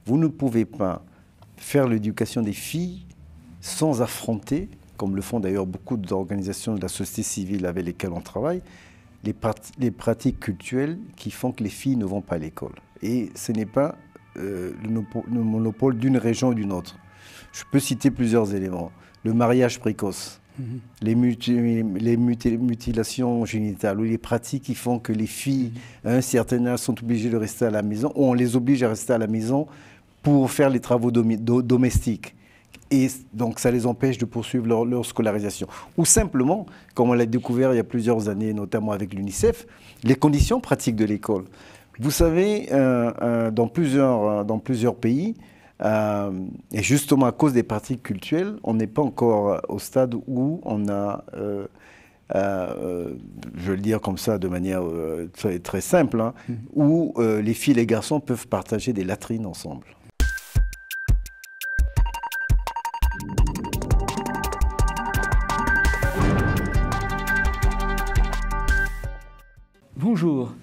Vous ne pouvez pas faire l'éducation des filles sans affronter, comme le font d'ailleurs beaucoup d'organisations de la société civile avec lesquelles on travaille, les pratiques culturelles qui font que les filles ne vont pas à l'école. Et ce n'est pas le monopole d'une région ou d'une autre. Je peux citer plusieurs éléments. Le mariage précoce, les mutilations génitales ou les pratiques qui font que les filles à un certain âge sont obligées de rester à la maison, ou on les oblige à rester à la maison pour faire les travaux domestiques. Et donc, ça les empêche de poursuivre leur scolarisation. Ou simplement, comme on l'a découvert il y a plusieurs années, notamment avec l'UNICEF, les conditions pratiques de l'école. Vous savez, dans plusieurs pays, et justement à cause des pratiques culturelles, on n'est pas encore au stade où on a, je vais le dire comme ça de manière très, très simple, hein, où les filles et les garçons peuvent partager des latrines ensemble. Bonjour,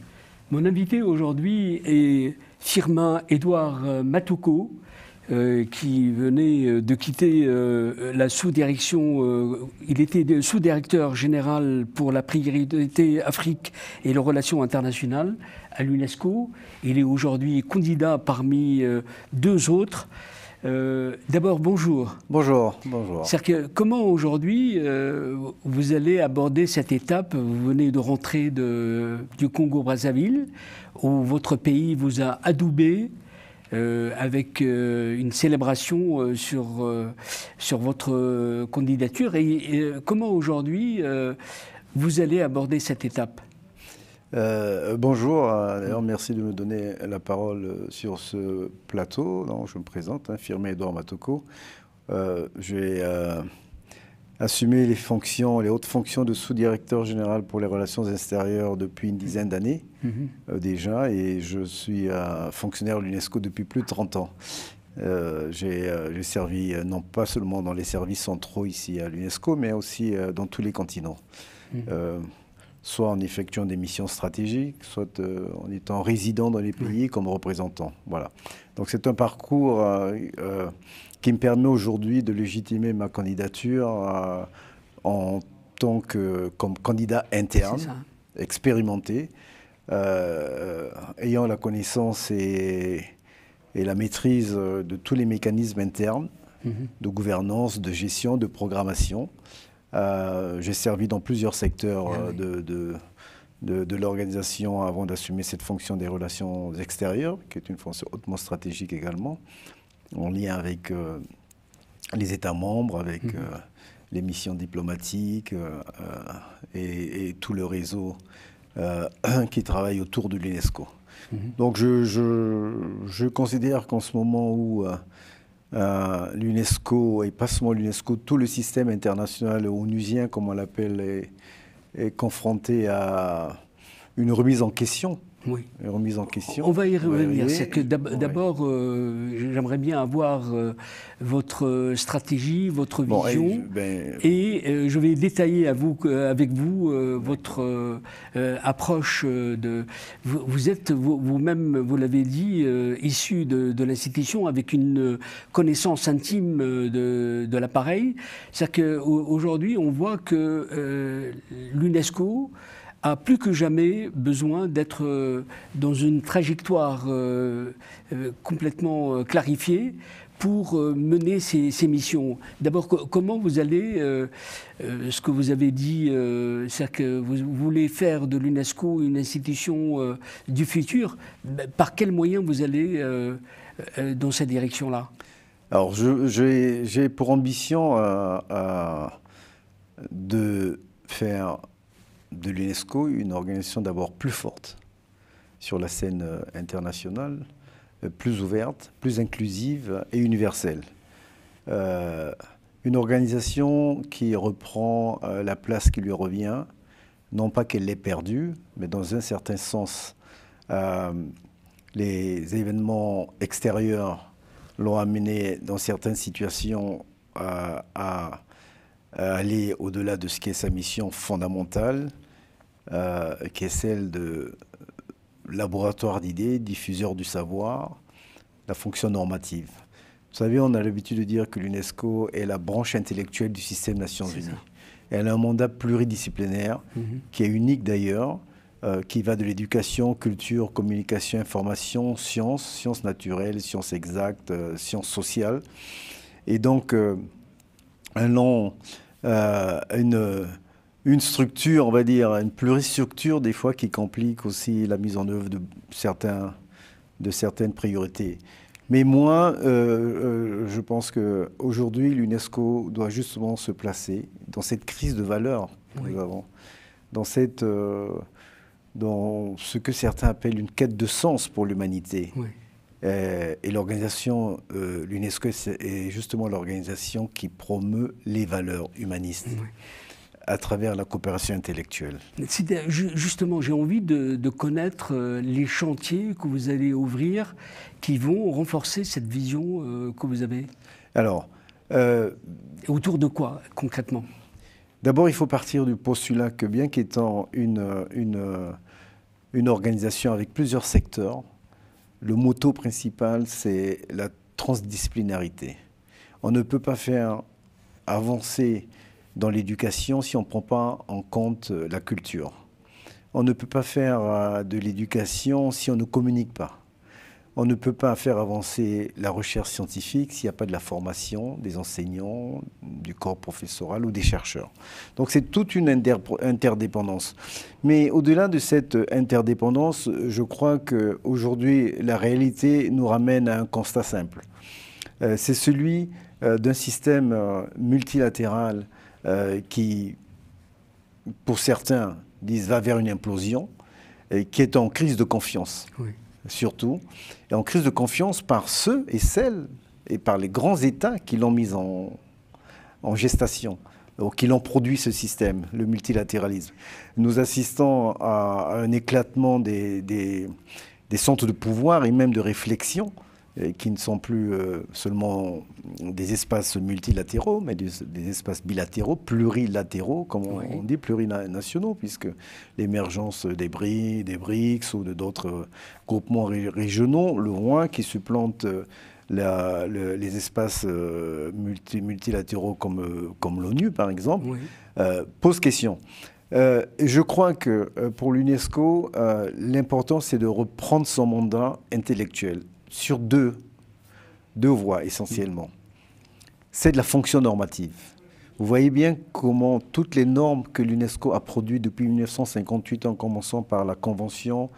mon invité aujourd'hui est Firmin Édouard Matoko, qui venait de quitter la sous-direction. Il était sous-directeur général pour la priorité Afrique et les relations internationales à l'UNESCO. Il est aujourd'hui candidat parmi deux autres. D'abord, bonjour. Bonjour, bonjour. C'est-à-dire que comment aujourd'hui vous allez aborder cette étape? Vous venez de rentrer du Congo-Brazzaville, où votre pays vous a adoubé avec une célébration sur votre candidature. Et comment aujourd'hui vous allez aborder cette étape? Bonjour, d'ailleurs merci de me donner la parole sur ce plateau. Donc, je me présente, hein, Firmin Édouard Matoko. J'ai assumé les hautes fonctions de sous-directeur général pour les relations extérieures depuis une dizaine d'années déjà, et je suis fonctionnaire de l'UNESCO depuis plus de 30 ans. J'ai servi non pas seulement dans les services centraux ici à l'UNESCO, mais aussi dans tous les continents. Soit en effectuant des missions stratégiques, soit en étant résident dans les pays comme représentant. Voilà. Donc c'est un parcours qui me permet aujourd'hui de légitimer ma candidature en tant comme candidat interne, expérimenté, ayant la connaissance et la maîtrise de tous les mécanismes internes de gouvernance, de gestion, de programmation. J'ai servi dans plusieurs secteurs de l'organisation avant d'assumer cette fonction des relations extérieures, qui est une fonction hautement stratégique également, en lien avec les États membres, avec les missions diplomatiques et tout le réseau qui travaille autour de l'UNESCO. Donc je considère qu'en ce moment où l'UNESCO, et pas seulement l'UNESCO, tout le système international onusien, comme on l'appelle, est confronté à une remise en question. Oui. Une remise en question. On va y revenir. C'est que d'abord, j'aimerais bien avoir votre stratégie, votre vision, et je vais détailler avec vous votre approche. Vous êtes vous-même, vous l'avez dit, issu de l'institution avec une connaissance intime de l'appareil. C'est-à-dire qu'aujourd'hui, on voit que l'UNESCO a plus que jamais besoin d'être dans une trajectoire complètement clarifiée pour mener ces missions. D'abord, comment vous allez, ce que vous avez dit, c'est-à-dire que vous voulez faire de l'UNESCO une institution du futur, par quels moyens vous allez dans cette direction-là? Alors, j'ai pour ambition de faire de l'UNESCO une organisation d'abord plus forte sur la scène internationale, plus ouverte, plus inclusive et universelle. Une organisation qui reprend la place qui lui revient, non pas qu'elle l'ait perdue, mais dans un certain sens, les événements extérieurs l'ont amené dans certaines situations à aller au-delà de ce qui est sa mission fondamentale, qui est celle de laboratoire d'idées, diffuseur du savoir, la fonction normative. Vous savez, on a l'habitude de dire que l'UNESCO est la branche intellectuelle du système des Nations Unies. Elle a un mandat pluridisciplinaire, qui est unique d'ailleurs, qui va de l'éducation, culture, communication, information, sciences naturelles, sciences exactes, sciences sociales. Et donc, une structure, on va dire, une pluristructure des fois qui complique aussi la mise en œuvre de certaines priorités. Mais moi, je pense qu'aujourd'hui, l'UNESCO doit justement se placer dans cette crise de valeurs que nous avons, dans ce que certains appellent une quête de sens pour l'humanité. Oui. Et l'organisation, l'UNESCO est justement l'organisation qui promeut les valeurs humanistes. Oui. À travers la coopération intellectuelle. Justement, j'ai envie de connaître les chantiers que vous allez ouvrir qui vont renforcer cette vision que vous avez. Alors, autour de quoi, concrètement? D'abord, il faut partir du postulat que bien qu'étant une organisation avec plusieurs secteurs, le motto principal, c'est la transdisciplinarité. On ne peut pas faire avancer dans l'éducation si on ne prend pas en compte la culture. On ne peut pas faire de l'éducation si on ne communique pas. On ne peut pas faire avancer la recherche scientifique s'il n'y a pas de la formation des enseignants, du corps professoral ou des chercheurs. Donc c'est toute une interdépendance. Mais au-delà de cette interdépendance, je crois qu'aujourd'hui, la réalité nous ramène à un constat simple. C'est celui d'un système multilatéral qui, pour certains, disent va vers une implosion, et qui est en crise de confiance, surtout, et en crise de confiance par ceux et celles, et par les grands États qui l'ont mis en gestation, ou qui l'ont produit ce système, le multilatéralisme. Nous assistons à un éclatement des centres de pouvoir et même de réflexion, qui ne sont plus seulement des espaces multilatéraux, mais des espaces bilatéraux, plurilatéraux, comme on dit, plurinationaux, puisque l'émergence des BRICS ou d'autres groupements régionaux, le loin qui supplante les espaces multilatéraux comme l'ONU, par exemple, pose question. Je crois que pour l'UNESCO, l'important, c'est de reprendre son mandat intellectuel sur deux voies essentiellement. C'est de la fonction normative. Vous voyez bien comment toutes les normes que l'UNESCO a produites depuis 1958, en commençant par la Convention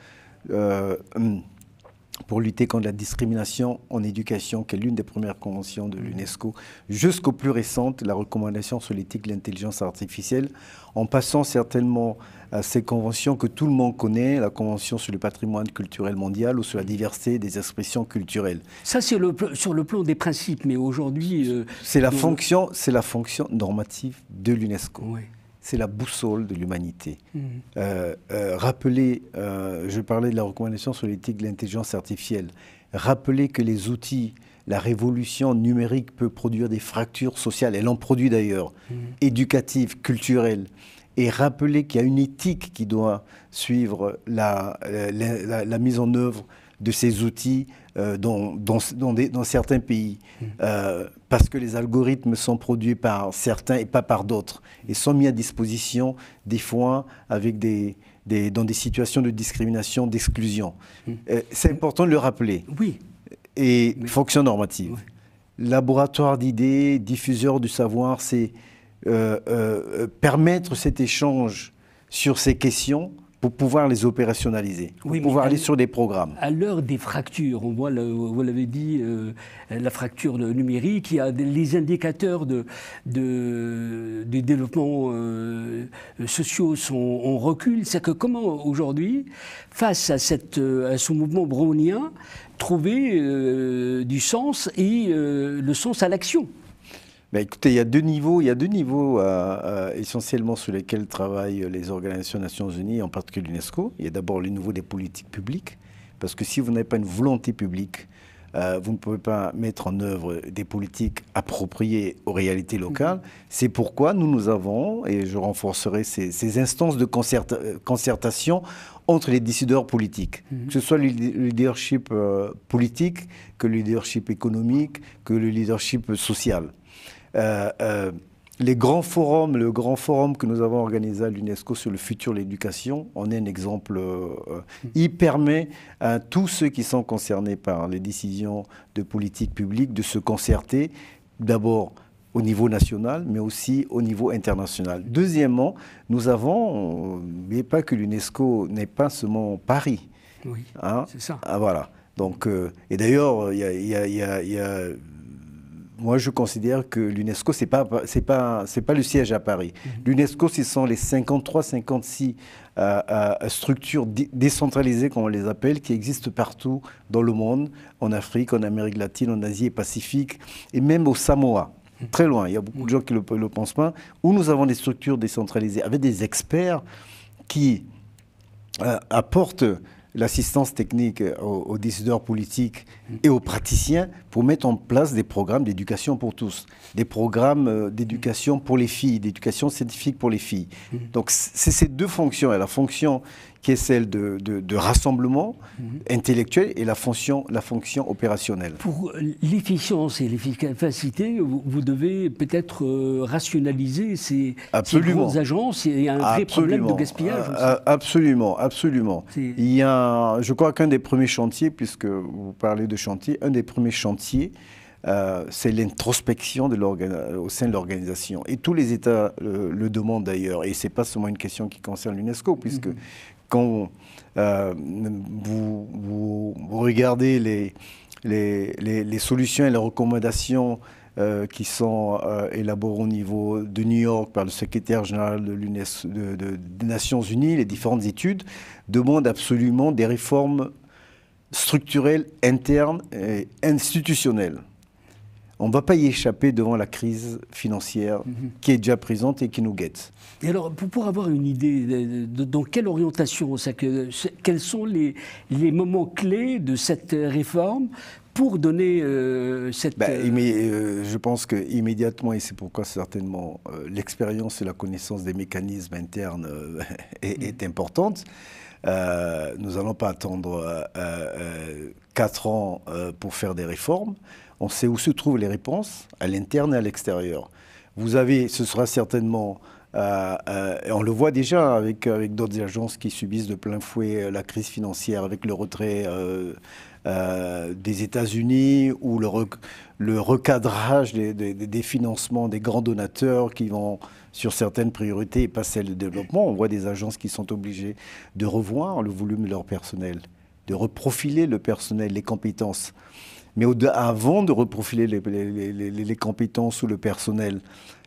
pour lutter contre la discrimination en éducation, qui est l'une des premières conventions de l'UNESCO, jusqu'aux plus récentes, la recommandation sur l'éthique de l'intelligence artificielle, en passant certainement à ces conventions que tout le monde connaît, la Convention sur le patrimoine culturel mondial ou sur la diversité des expressions culturelles. Ça, c'est sur le plan des principes, mais aujourd'hui... c'est la fonction normative de l'UNESCO. Oui. C'est la boussole de l'humanité. Rappelez, je parlais de la recommandation sur l'éthique de l'intelligence artificielle, rappelez que les outils, la révolution numérique peut produire des fractures sociales, elle en produit d'ailleurs, éducatives, culturelles, et rappelez qu'il y a une éthique qui doit suivre la mise en œuvre de ces outils dans certains pays, parce que les algorithmes sont produits par certains et pas par d'autres, et sont mis à disposition des fois avec dans des situations de discrimination, d'exclusion. C'est important de le rappeler. Oui. Et fonction normative. Oui. Laboratoire d'idées, diffuseur du savoir, c'est permettre cet échange sur ces questions pour pouvoir les opérationnaliser, pour pouvoir aller sur des programmes. À l'heure des fractures, on voit, vous l'avez dit, la fracture numérique, il y a les indicateurs des développements sociaux sont en recul. C'est que comment aujourd'hui, face à ce mouvement brownien, trouver du sens et le sens à l'action? Ben écoutez, il y a deux niveaux essentiellement sur lesquels travaillent les organisations des Nations Unies, en particulier l'UNESCO. Il y a d'abord le niveau des politiques publiques, parce que si vous n'avez pas une volonté publique vous ne pouvez pas mettre en œuvre des politiques appropriées aux réalités locales. C'est pourquoi nous avons, et je renforcerai ces instances de concertation entre les décideurs politiques, que ce soit le leadership politique, que le leadership économique, que le leadership social. Le grand forum que nous avons organisé à l'UNESCO sur le futur de l'éducation, on est un exemple. Il permet à tous ceux qui sont concernés par les décisions de politique publique de se concerter, d'abord au niveau national, mais aussi au niveau international. Deuxièmement, nous avons, n'oubliez pas que l'UNESCO n'est pas seulement Paris. Oui, c'est ça. Ah, voilà. Donc, et d'ailleurs, il y a moi, je considère que l'UNESCO, c'est pas le siège à Paris. L'UNESCO, ce sont les 56 structures décentralisées, comme on les appelle, qui existent partout dans le monde, en Afrique, en Amérique latine, en Asie et Pacifique, et même au Samoa. Très loin, il y a beaucoup de gens qui ne le pensent pas, où nous avons des structures décentralisées avec des experts qui apportent l'assistance technique aux décideurs politiques et aux praticiens pour mettre en place des programmes d'éducation pour tous, des programmes d'éducation pour les filles, d'éducation scientifique pour les filles. Donc c'est ces deux fonctions, et la fonction qui est celle de rassemblement intellectuel et la fonction opérationnelle. Pour l'efficience et l'efficacité, vous devez peut-être rationaliser ces grandes agences. Il y a un vrai problème de gaspillage aussi. Absolument, absolument. Il y a, je crois qu'un des premiers chantiers, puisque vous parlez de chantier, un des premiers chantiers, c'est l'introspection au sein de l'organisation. Et tous les États le demandent d'ailleurs. Et ce n'est pas seulement une question qui concerne l'UNESCO, puisque quand vous regardez les solutions et les recommandations qui sont élaborées au niveau de New York par le secrétaire général des Nations Unies, les différentes études demandent absolument des réformes structurelles, internes et institutionnelles. On ne va pas y échapper devant la crise financière qui est déjà présente et qui nous guette. Et alors, pour avoir une idée dans quelle orientation, quels sont les moments clés de cette réforme pour donner cette... je pense qu'immédiatement, et c'est pourquoi certainement l'expérience et la connaissance des mécanismes internes est importante, nous n'allons pas attendre 4 ans pour faire des réformes. On sait où se trouvent les réponses, à l'interne et à l'extérieur. Vous avez, ce sera certainement, on le voit déjà avec d'autres agences qui subissent de plein fouet la crise financière, avec le retrait des États-Unis ou le recadrage des financements des grands donateurs qui vont sur certaines priorités et pas celles de développement. On voit des agences qui sont obligées de revoir le volume de leur personnel, de reprofiler le personnel, les compétences. Mais avant de reprofiler les compétences ou le personnel,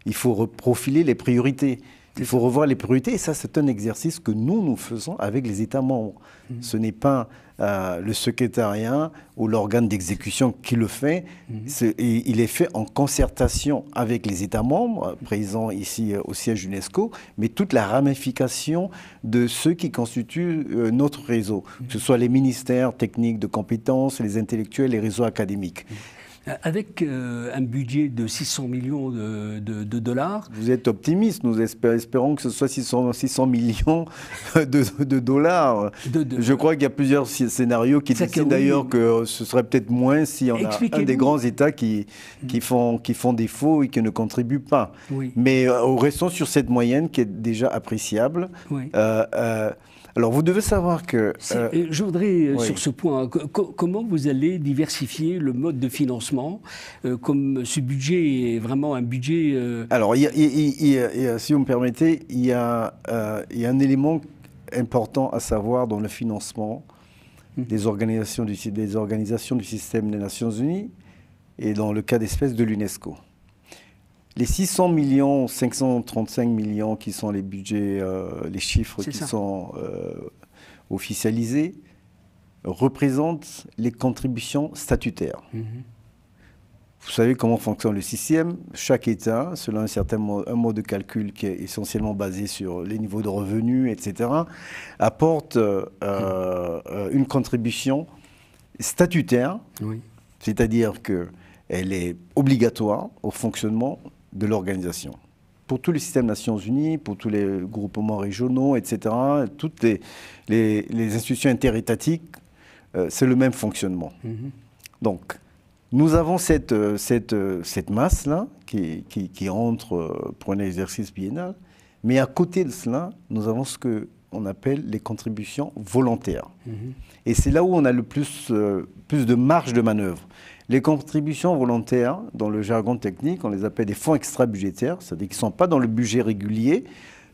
il faut reprofiler les priorités. Il faut revoir les priorités. Et ça, c'est un exercice que nous faisons avec les États membres. Ce n'est pas le secrétariat ou l'organe d'exécution qui le fait. Il est fait en concertation avec les États membres, présents ici au siège UNESCO, mais toute la ramification de ceux qui constituent notre réseau, que ce soit les ministères techniques de compétences, les intellectuels, les réseaux académiques. Avec un budget de 600 millions de dollars. Vous êtes optimiste, nous espérons que ce soit 600 millions de dollars. Je crois qu'il y a plusieurs scénarios qui décident d'ailleurs que ce serait peut-être moins si on a un des grands États qui font défaut et qui ne contribuent pas. Oui. Mais restons sur cette moyenne qui est déjà appréciable. Oui. Alors, vous devez savoir que... je voudrais, sur ce point, comment vous allez diversifier le mode de financement, comme ce budget est vraiment un budget... Alors, si vous me permettez, il y a un élément important à savoir dans le financement des organisations du système des Nations Unies et dans le cas d'espèce de l'UNESCO. Les 600 millions, 535 millions qui sont les budgets, les chiffres qui sont officialisés, représentent les contributions statutaires. Vous savez comment fonctionne le système. Chaque État, selon un mode de calcul qui est essentiellement basé sur les niveaux de revenus, etc., apporte une contribution statutaire C'est-à-dire qu'elle est obligatoire au fonctionnement de l'organisation. Pour tous les systèmes Nations Unies, pour tous les groupements régionaux, etc., toutes les institutions interétatiques, c'est le même fonctionnement. Donc, nous avons cette masse-là qui entre pour un exercice biennal, mais à côté de cela, nous avons ce qu'on appelle les contributions volontaires. Et c'est là où on a le plus de marge de manœuvre. Les contributions volontaires, dans le jargon technique, on les appelle des fonds extra-budgétaires, c'est-à-dire qu'ils ne sont pas dans le budget régulier.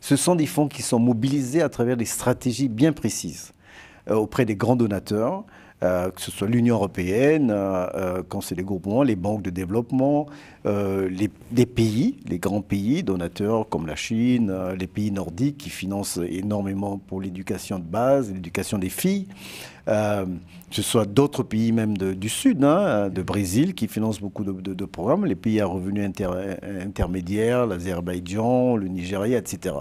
Ce sont des fonds qui sont mobilisés à travers des stratégies bien précises auprès des grands donateurs, que ce soit l'Union européenne, quand c'est les groupements, les banques de développement, les pays, les grands pays donateurs comme la Chine, les pays nordiques qui financent énormément pour l'éducation de base, l'éducation des filles, que ce soit d'autres pays même du Sud, de Brésil, qui financent beaucoup de programmes, les pays à revenus intermédiaires, l'Azerbaïdjan, le Nigeria, etc.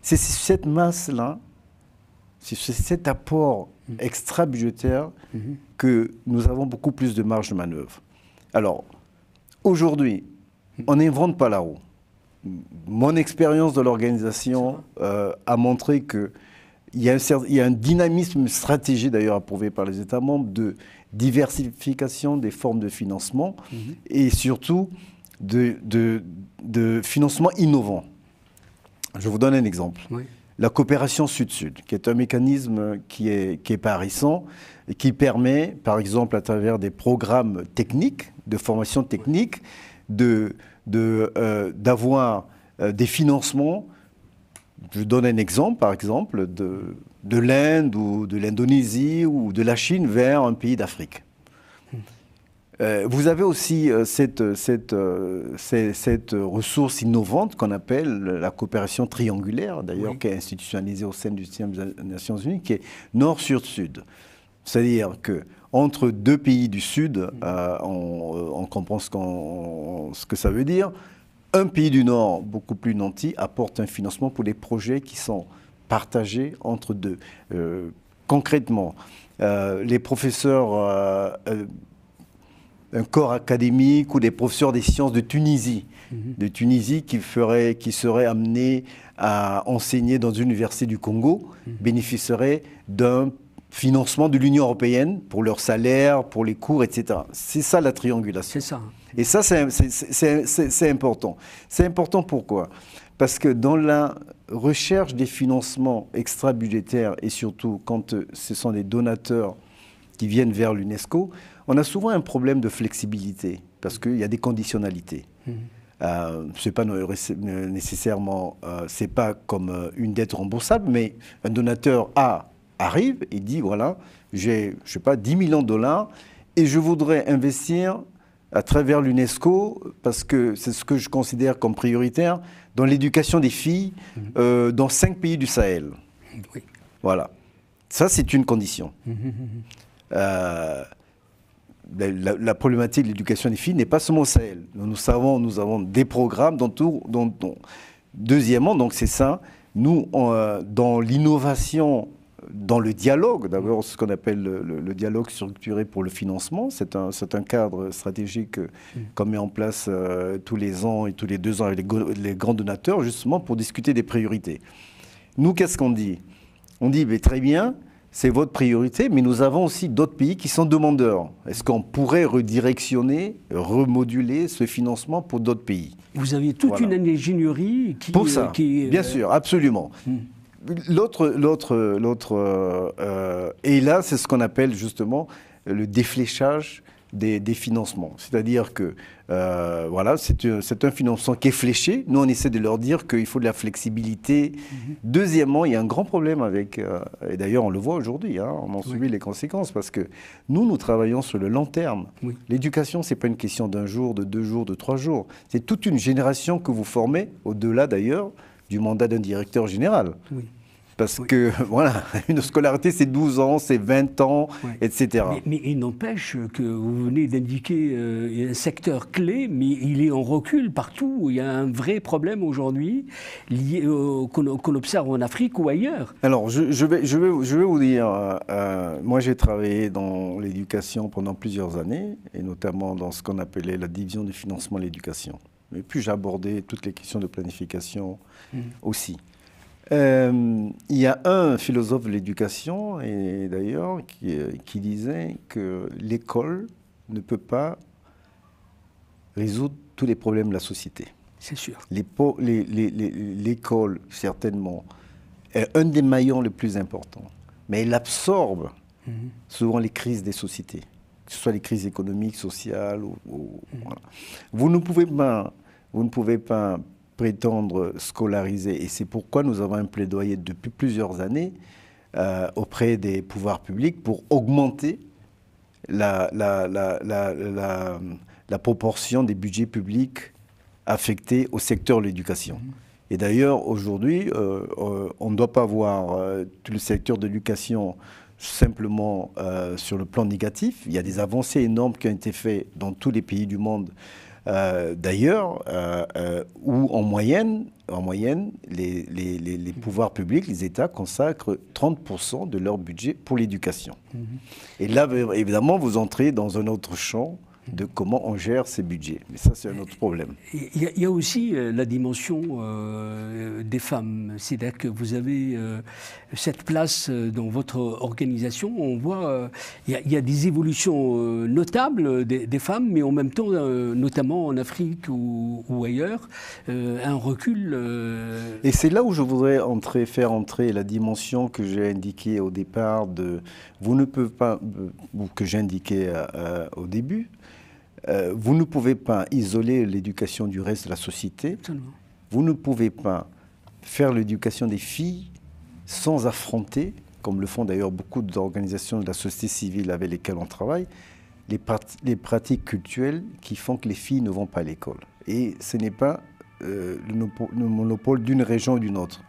C'est cette masse-là, c'est cet apport extra-budgétaire que nous avons beaucoup plus de marge de manœuvre. Alors, aujourd'hui, on n'invente pas la roue. Mon expérience de l'organisation a montré qu'il y a un dynamisme stratégique, d'ailleurs approuvé par les États membres, de diversification des formes de financement et surtout de financement innovant. Je vous donne un exemple. Oui. La coopération Sud-Sud, qui est un mécanisme qui est pas récent et qui permet, par exemple, à travers des programmes techniques, de formation technique, d'avoir des financements. Je donne un exemple, par exemple, de l'Inde ou de l'Indonésie ou de la Chine vers un pays d'Afrique. Vous avez aussi cette ressource innovante qu'on appelle la coopération triangulaire, d'ailleurs, qui est institutionnalisée au sein du système des Nations Unies, qui est Nord-Sud-Sud. C'est-à-dire qu'entre deux pays du Sud, on comprend ce que ça veut dire. Un pays du Nord, beaucoup plus nanti, apporte un financement pour des projets qui sont partagés entre deux. Concrètement, les professeurs... un corps académique ou des professeurs des sciences de Tunisie, qui seraient amenés à enseigner dans une université du Congo, bénéficieraient d'un financement de l'Union européenne pour leur salaire, pour les cours, etc. C'est ça la triangulation. C'est ça. Et ça, c'est important. C'est important pourquoi ? Parce que dans la recherche des financements extra-budgétaires et surtout quand ce sont des donateurs qui viennent vers l'UNESCO, on a souvent un problème de flexibilité parce qu'il y a des conditionnalités. C'est pas nécessairement, c'est pas comme une dette remboursable, mais un donateur arrive et dit voilà, j'ai, je sais pas, 10 millions de dollars et je voudrais investir à travers l'UNESCO parce que c'est ce que je considère comme prioritaire dans l'éducation des filles dans 5 pays du Sahel. Oui. Voilà. Ça, c'est une condition. La problématique de l'éducation des filles n'est pas seulement au Sahel. Nous avons des programmes deuxièmement, donc c'est ça, nous, dans l'innovation, dans le dialogue, d'abord ce qu'on appelle le dialogue structuré pour le financement, c'est un cadre stratégique qu'on met en place tous les ans et tous les 2 ans avec les grands donateurs, justement pour discuter des priorités. Nous, qu'est-ce qu'on dit ? On dit, mais très bien, c'est votre priorité, mais nous avons aussi d'autres pays qui sont demandeurs. Est-ce qu'on pourrait redirectionner, remoduler ce financement pour d'autres pays ? Vous avez toute une ingénierie qui... Pour ça, bien sûr, absolument. Et là, c'est ce qu'on appelle justement le défléchage des financements. C'est-à-dire que voilà, c'est un financement qui est fléché. Nous, on essaie de leur dire qu'il faut de la flexibilité. Deuxièmement, il y a un grand problème avec, et d'ailleurs on le voit aujourd'hui, on en subit les conséquences, parce que nous travaillons sur le long terme. Oui. L'éducation, ce n'est pas une question d'un jour, de 2 jours, de 3 jours. C'est toute une génération que vous formez, au-delà d'ailleurs du mandat d'un directeur général. Oui. Parce que, voilà, une scolarité, c'est 12 ans, c'est 20 ans, etc. Mais il n'empêche que vous venez d'indiquer un secteur clé, mais il est en recul partout. Il y a un vrai problème aujourd'hui qu'on observe en Afrique ou ailleurs. Alors, je vais vous dire, moi j'ai travaillé dans l'éducation pendant plusieurs années, et notamment dans ce qu'on appelait la division du financement de l'éducation. Et puis j'ai abordé toutes les questions de planification aussi. Il y a un philosophe de l'éducation, et d'ailleurs, qui disait que l'école ne peut pas résoudre tous les problèmes de la société. C'est sûr. L'école, certainement, est un des maillons les plus importants, mais elle absorbe souvent les crises des sociétés, que ce soit les crises économiques, sociales. Voilà. Vous ne pouvez pas prétendre scolariser. Et c'est pourquoi nous avons un plaidoyer depuis plusieurs années auprès des pouvoirs publics pour augmenter la proportion des budgets publics affectés au secteur de l'éducation. Et d'ailleurs, aujourd'hui, on ne doit pas voir tout le secteur de l'éducation simplement sur le plan négatif. Il y a des avancées énormes qui ont été faites dans tous les pays du monde. D'ailleurs, où en moyenne, les pouvoirs publics, les États consacrent 30% de leur budget pour l'éducation. Et là, évidemment, vous entrez dans un autre champ de comment on gère ces budgets. Mais ça, c'est un autre problème. Il y a aussi la dimension des femmes. C'est-à-dire que vous avez cette place dans votre organisation. On voit il y a des évolutions notables des femmes, mais en même temps, notamment en Afrique ou ailleurs, un recul. Et c'est là où je voudrais faire entrer la dimension que j'ai indiquée au départ, vous ne pouvez pas, ou que j'ai indiquée au début. Vous ne pouvez pas isoler l'éducation du reste de la société. Absolument. Vous ne pouvez pas faire l'éducation des filles sans affronter, comme le font d'ailleurs beaucoup d'organisations de la société civile avec lesquelles on travaille, les pratiques culturelles qui font que les filles ne vont pas à l'école. Et ce n'est pas le monopole d'une région ou d'une autre.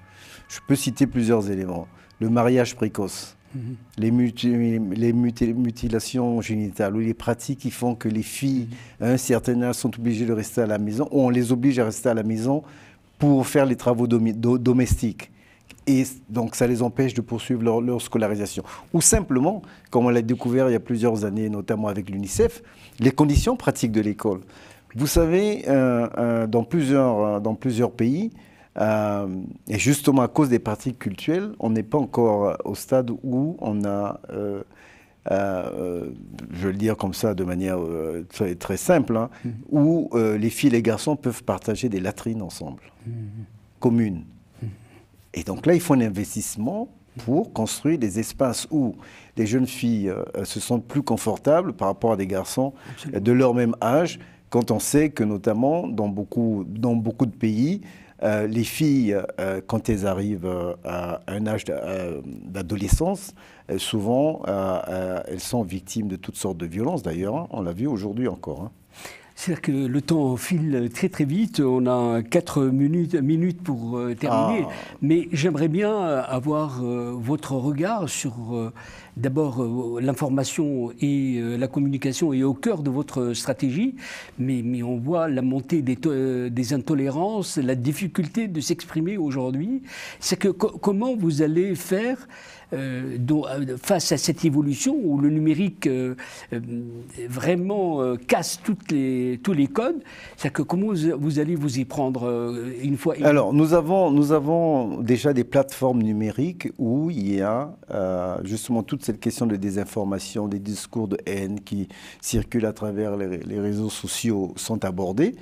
Je peux citer plusieurs éléments. Le mariage précoce. Les mutilations génitales ou les pratiques qui font que les filles, à un certain âge, sont obligées de rester à la maison, ou on les oblige à rester à la maison pour faire les travaux domestiques. Et donc, ça les empêche de poursuivre leur scolarisation. Ou simplement, comme on l'a découvert il y a plusieurs années, notamment avec l'UNICEF, les conditions pratiques de l'école. Vous savez, dans plusieurs pays, et justement à cause des pratiques culturelles, on n'est pas encore au stade où on a, je vais le dire comme ça de manière très, très simple, hein, où les filles et les garçons peuvent partager des latrines ensemble, communes. Et donc là, il faut un investissement pour construire des espaces où les jeunes filles se sentent plus confortables par rapport à des garçons de leur même âge, quand on sait que notamment dans beaucoup de pays, les filles, quand elles arrivent à un âge d'adolescence, souvent, elles sont victimes de toutes sortes de violences. D'ailleurs, hein, on l'a vu aujourd'hui encore. Hein. C'est-à-dire que le temps file très très vite, on a 4 minutes pour terminer, mais j'aimerais bien avoir votre regard sur d'abord l'information et la communication est au cœur de votre stratégie, mais on voit la montée des intolérances, la difficulté de s'exprimer aujourd'hui. C'est que comment vous allez faire face à cette évolution où le numérique vraiment casse tous les codes, c'est que comment vous allez vous y prendre une fois. Alors nous avons déjà des plateformes numériques où il y a justement toute cette question de désinformation, des discours de haine qui circulent à travers les réseaux sociaux sont abordés.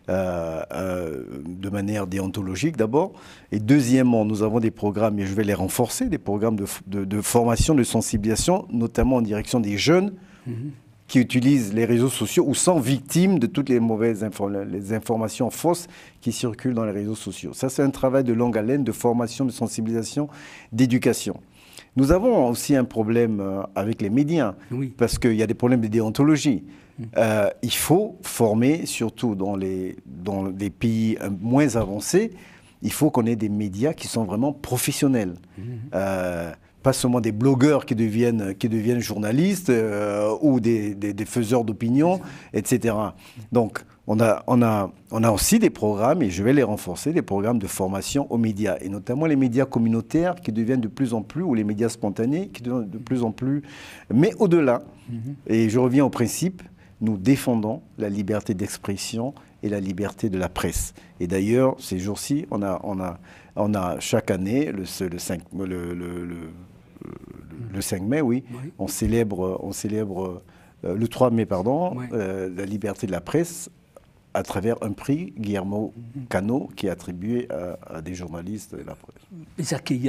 De manière déontologique d'abord. Et deuxièmement, nous avons des programmes, et je vais les renforcer, des programmes de formation, de sensibilisation, notamment en direction des jeunes qui utilisent les réseaux sociaux ou sont victimes de toutes les mauvaises les informations fausses qui circulent dans les réseaux sociaux. Ça, c'est un travail de longue haleine, de formation, de sensibilisation, d'éducation. Nous avons aussi un problème avec les médias, parce qu'il y a des problèmes de déontologie. Il faut former, surtout dans les pays moins avancés, il faut qu'on ait des médias qui sont vraiment professionnels. Pas seulement des blogueurs qui deviennent journalistes ou des faiseurs d'opinion, etc. Donc, on a aussi des programmes, et je vais les renforcer, des programmes de formation aux médias, et notamment les médias communautaires qui deviennent de plus en plus, ou les médias spontanés qui deviennent de plus en plus, mais au-delà. Et je reviens au principe, nous défendons la liberté d'expression et la liberté de la presse. Et d'ailleurs, ces jours-ci, on a chaque année, le 5 mai, oui, on célèbre le 3 mai, pardon, la liberté de la presse à travers un prix, Guillermo Cano, qui est attribué à des journalistes de la presse. C'est-à-dire qu'il y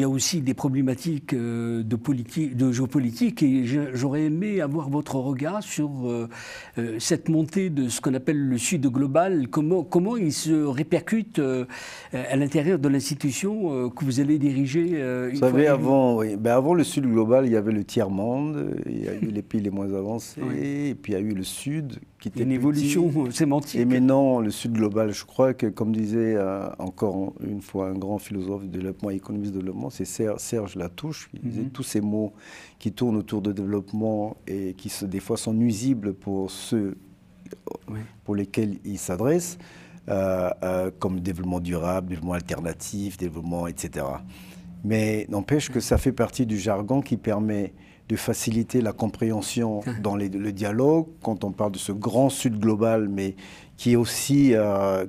a aussi des problématiques de géopolitique, et j'aurais aimé avoir votre regard sur cette montée de ce qu'on appelle le Sud global. Comment il se répercute à l'intérieur de l'institution que vous allez diriger Vous savez, avant le Sud global, il y avait le tiers-monde, il y a eu les pays les moins avancés, et puis il y a eu le Sud, qui était une évolution sémantique. Et maintenant, le Sud global, je crois que, comme disait encore une fois un grand philosophe de développement et économiste de développement, c'est Serge Latouche, qui disait tous ces mots qui tournent autour de développement et qui des fois sont nuisibles pour ceux pour lesquels ils s'adressent, comme développement durable, développement alternatif, développement, etc. Mais n'empêche que ça fait partie du jargon qui permet de faciliter la compréhension dans le dialogue, quand on parle de ce grand Sud global, mais qui aussi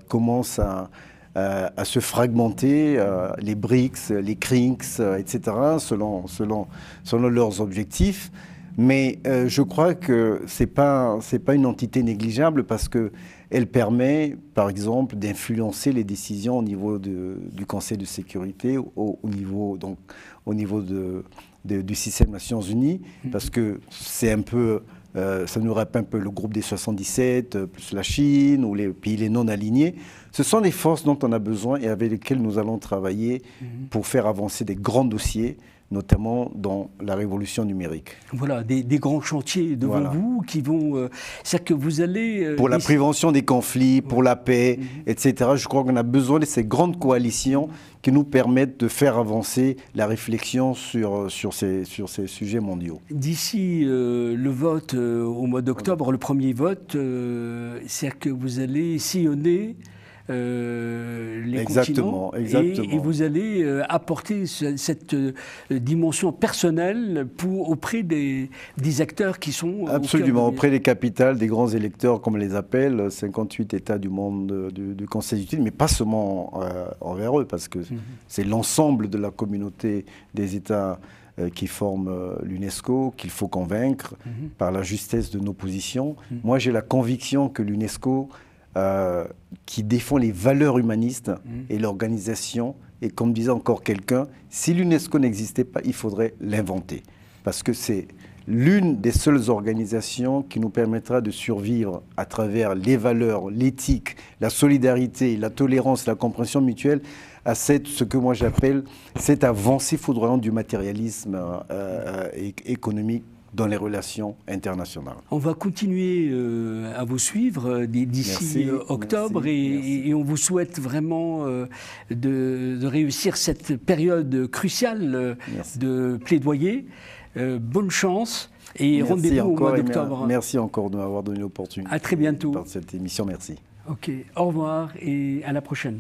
commence à se fragmenter, les BRICS, les CRINCS, etc., selon leurs objectifs. Mais je crois que c'est pas une entité négligeable, parce qu'elle permet, par exemple, d'influencer les décisions au niveau du Conseil de sécurité, au niveau du système des Nations Unies, parce que c'est un peu, ça nous rappelle un peu le groupe des 77, plus la Chine, ou les pays les non alignés. Ce sont des forces dont on a besoin et avec lesquelles nous allons travailler pour faire avancer des grands dossiers, notamment dans la révolution numérique. Voilà, des grands chantiers devant vous qui vont... c'est-à-dire que vous allez... pour la prévention des conflits, pour la paix, etc. Je crois qu'on a besoin de ces grandes coalitions qui nous permettent de faire avancer la réflexion sur ces sujets mondiaux. D'ici le vote au mois d'octobre, le premier vote, c'est-à-dire que vous allez sillonner les continents, et vous allez apporter cette dimension personnelle auprès des acteurs qui sont... Absolument, auprès des capitales, des grands électeurs, comme on les appelle, 58 États du monde du Conseil d'utilité, mais pas seulement envers eux, parce que c'est l'ensemble de la communauté des États qui forment l'UNESCO qu'il faut convaincre par la justesse de nos positions. Moi, j'ai la conviction que l'UNESCO, qui défend les valeurs humanistes et l'organisation, et comme disait encore quelqu'un, si l'UNESCO n'existait pas, il faudrait l'inventer. Parce que c'est l'une des seules organisations qui nous permettra de survivre à travers les valeurs, l'éthique, la solidarité, la tolérance, la compréhension mutuelle, à ce que moi j'appelle cette avancée foudroyante du matérialisme économique dans les relations internationales. On va continuer à vous suivre d'ici octobre, et on vous souhaite vraiment de réussir cette période cruciale de plaidoyer. Bonne chance et rendez-vous au mois d'octobre. Merci encore de m'avoir donné l'opportunité. À très bientôt. Par cette émission, merci. Ok, au revoir et à la prochaine.